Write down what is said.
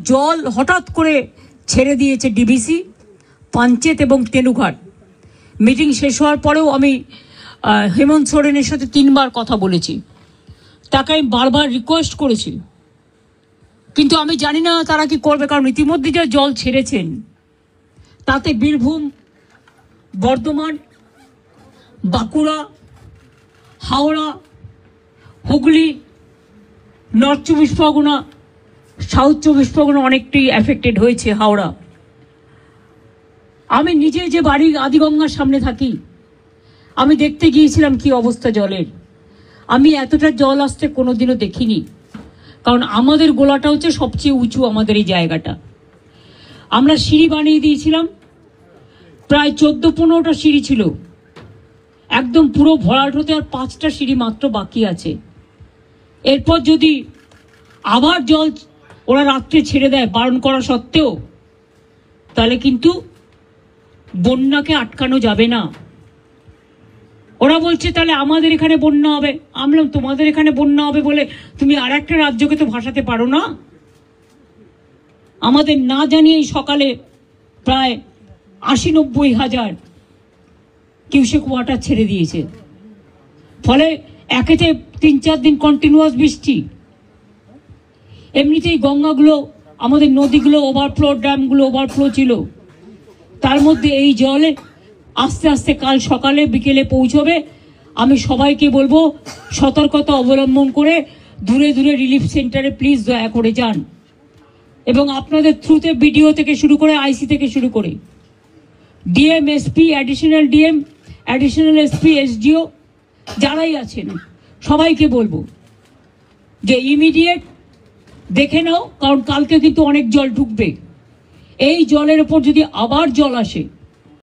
জল হঠাৎ করে ছেড়ে দিয়েছে ডিভিসি, পাঞ্চেত এবং তেনুঘাট। মিটিং শেষ হওয়ার পরেও আমি হেমন্ত সোরেনের সাথে 3 বার কথা বলেছি, তাকে আমি বারবার রিকোয়েস্ট করেছি, কিন্তু আমি জানি না তারা কি করবে, কারণ ইতিমধ্যে যে জল ছেড়েছেন তাতে বীরভূম, বর্ধমান, বাঁকুড়া, হাওড়া, হুগলি, নর্থ 24 পরগনা, সাউথ 24 পরগনা অনেকটাই এফেক্টেড হয়েছে। হাওড়া, আমি নিজে যে বাড়ি আদিগঙ্গার সামনে থাকি, আমি দেখতে গিয়েছিলাম কি অবস্থা জলের। আমি এতটা জল আসতে কোনোদিনও দেখিনি, কারণ আমাদের গোলাটা হচ্ছে সবচেয়ে উঁচু, আমাদের এই জায়গাটা। আমরা সিঁড়ি বানিয়ে দিয়েছিলাম, প্রায় 14-15টা সিঁড়ি ছিল, একদম পুরো ভরাট হতে আর 5টা সিঁড়ি মাত্র বাকি আছে। এরপর যদি আবার জল ওরা রাত্রে ছেড়ে দেয় বারণ করা সত্ত্বেও, তাহলে কিন্তু বন্যাকে আটকানো যাবে না। ওরা বলছে তাহলে আমাদের এখানে বন্যা হবে। আমরা তোমাদের এখানে বন্যা হবে বলে তুমি আর একটা রাজ্যকে তো ভাসাতে পারো না। আমাদের না জানিয়েই সকালে প্রায় 80-90 হাজার কিউসেক ওয়াটার ছেড়ে দিয়েছে, ফলে একেতে 3-4 দিন কন্টিনিউয়াস বৃষ্টি। এমনিতেই গঙ্গাগুলো, আমাদের নদীগুলো ওভারফ্লো, ড্যামগুলো ওভারফ্লো ছিল, তার মধ্যে এই জলে আস্তে আস্তে কাল সকালে বিকেলে পৌঁছবে। আমি সবাইকে বলবো সতর্কতা অবলম্বন করে দূরে দূরে রিলিফ সেন্টারে প্লিজ দয়া করে যান, এবং আপনাদের থ্রুতে বিডিও থেকে শুরু করে আইসি থেকে শুরু করে DM, SP, additional DM, additional SP, SDO যারাই আছেন সবাইকে বলবো যে ইমিডিয়েট দেখে নাও, কারণ কালকে কিন্তু অনেক জল ঢুকবে। এই জলের ওপর যদি আবার জল আসে